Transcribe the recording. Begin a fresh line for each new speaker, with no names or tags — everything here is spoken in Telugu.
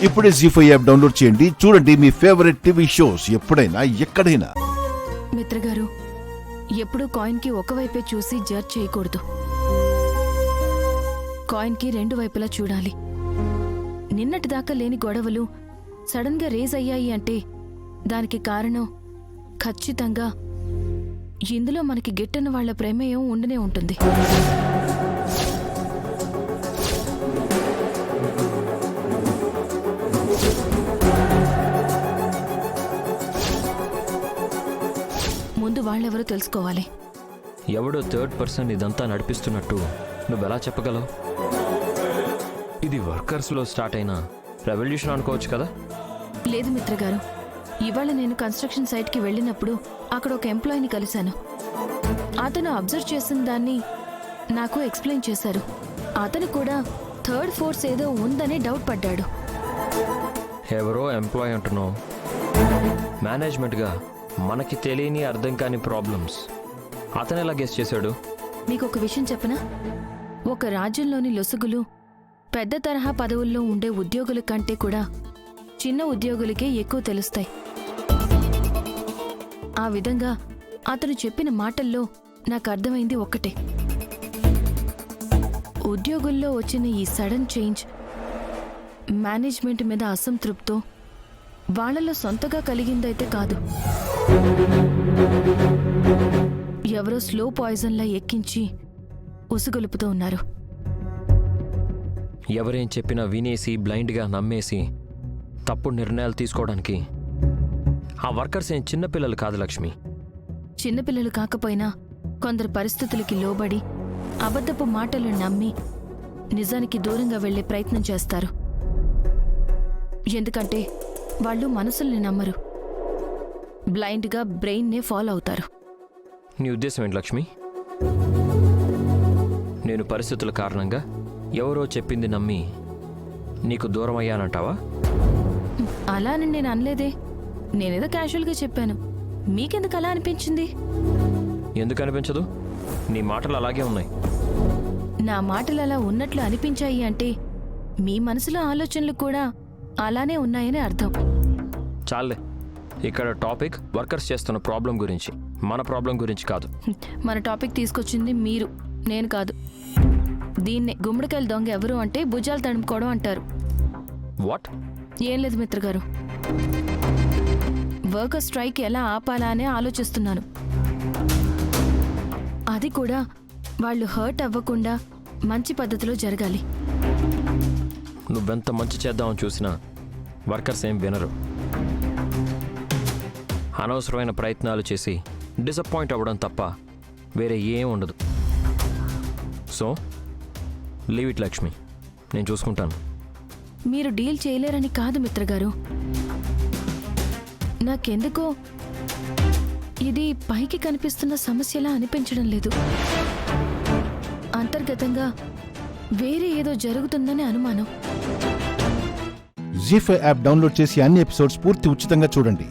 ఇప్పుడే జీ5 యాప్ డౌన్లోడ్ చేయండి. చూడండి మీ ఫేవరెట్ టీవీ షోస్ ఎప్పుడైనా ఎక్కడైనా.
మిత్రగారు, ఎప్పుడూ కాయిన్కి ఒకవైపే చూసి జడ్జ్ చేయకూడదు. కాయిన్కి రెండు వైపులా చూడాలి. నిన్నటిదాకా లేని గొడవలు సడన్ గా రేజ్ అయ్యాయి అంటే దానికి కారణం ఖచ్చితంగా ఇందులో మనకి గిట్టని వాళ్ల ప్రమేయం ఉండనే ఉంటుంది. ముందు వాళ్ళెవరో తెలుసుకోవాలి.
ఎవడో థర్డ్ పర్సన్ ఇదంతా నడిపిస్తున్నట్టు నువ్వెలా చెప్పగలవు? ఇది వర్కర్స్లో స్టార్ట్ అయిన రెవల్యూషన్ అనుకోవచ్చు కదా?
లేదు మిత్రగారు, ఇవాళ నేను కన్స్ట్రక్షన్ సైట్కి వెళ్ళినప్పుడు అక్కడ ఒక ఎంప్లాయీని కలిశాను. అతను అబ్జర్వ్ చేసిన దాన్ని నాకు ఎక్స్ప్లెయిన్ చేశారు. అతను కూడా థర్డ్ ఫోర్స్ ఏదో ఉందని డౌట్ పడ్డాడు.
ఎవరో ఎంప్లాయీ అంటున్నావు. మేనేజ్మెంట్గా మనకి తెలియని అర్థం కాని ప్రాబ్లమ్స్ అతను ఎలా గెస్ చేశాడు?
మీకు ఒక విషయం చెప్పనా? ఒక రాజ్యంలోని లొసుగులు పెద్ద తరహా పదవుల్లో ఉండే ఉద్యోగుల కంటే కూడా చిన్న ఉద్యోగులకే ఎక్కువ తెలుస్తాయి. ఆ విధంగా అతను చెప్పిన మాటల్లో నాకు అర్థమైంది ఒక్కటే. ఉద్యోగుల్లో వచ్చిన ఈ సడన్ చేంజ్ మేనేజ్మెంట్ మీద అసంతృప్తో వాళ్లలో సొంతగా కలిగిందైతే కాదు. ఎవరో స్లో పాయిజన్లా ఎక్కించి ఉసుగొలుపుతూ ఉన్నారు.
ఎవరేం చెప్పినా వినేసి బ్లైండ్గా నమ్మేసి తప్పుడు నిర్ణయాలు తీసుకోవడానికి ఆ వర్కర్స్ ఏం చిన్నపిల్లలు కాదు లక్ష్మి.
చిన్నపిల్లలు కాకపోయినా కొందరు పరిస్థితులకి లోబడి అబద్ధపు మాటలు నమ్మి నిజానికి దూరంగా వెళ్లే ప్రయత్నం చేస్తారు. ఎందుకంటే వాళ్ళు మనసుల్ని నమ్మరు, బ్లైండ్గా బ్రెయిన్నే ఫాలో అవుతారు.
నీ ఉద్దేశం ఏంటి లక్ష్మి? నేను పరిస్థితుల కారణంగా ఎవరో చెప్పింది నమ్మి నీకు దూరం అయ్యానంటావా?
అలా అని నేను అనలేదే. నేనేదో క్యాజువల్గా చెప్పాను. మీకెందుకు అలా అనిపించింది?
ఎందుకు అనిపించదు? నీ మాటలు అలాగే ఉన్నాయి.
నా మాటలు అలా ఉన్నట్లు అనిపించాయి అంటే మీ మనసులో ఆలోచనలు కూడా అలానే ఉన్నాయని అర్థం.
చాలే, ఇక్కడ టాపిక్ వర్కర్స్ చేస్తున్న ప్రాబ్లం గురించి, మన ప్రాబ్లం గురించి కాదు.
మన టాపిక్ తీసుకొచ్చింది మీరు, నేను కాదు. దీన్నే గుమ్మడికాయలు దొంగ ఎవరు అంటే భుజాలు తడుముకోవడం అంటారు.
వాట్?
ఏం లేదు మిత్రగారు, వర్కర్ స్ట్రైక్ ఎలా ఆపాలా అని ఆలోచిస్తున్నాను. అది కూడా వాళ్ళు హర్ట్ అవ్వకుండా మంచి పద్ధతిలో జరగాలి.
నువ్వెంత మంచి చేద్దామని చూసినా వర్కర్స్ ఏం వినరు. అనవసరమైన ప్రయత్నాలు చేసి డిసప్పాయింట్ అవ్వడం తప్ప వేరే ఏం ఉండదు. సో లీవ్ ఇట్ లక్ష్మి, నేను చూసుకుంటాను.
మీరు డీల్ చేయలేరని కాదు మిత్రగారు, నాకెందుకో ఇది పైకి కనిపిస్తున్న సమస్యలా అనిపించడం లేదు. అంతర్గతంగా వేరే ఏదో జరుగుతుందని అనుమానం.
జీ5 యాప్ డౌన్లోడ్ చేసి అన్ని ఎపిసోడ్స్ పూర్తి ఉచితంగా చూడండి.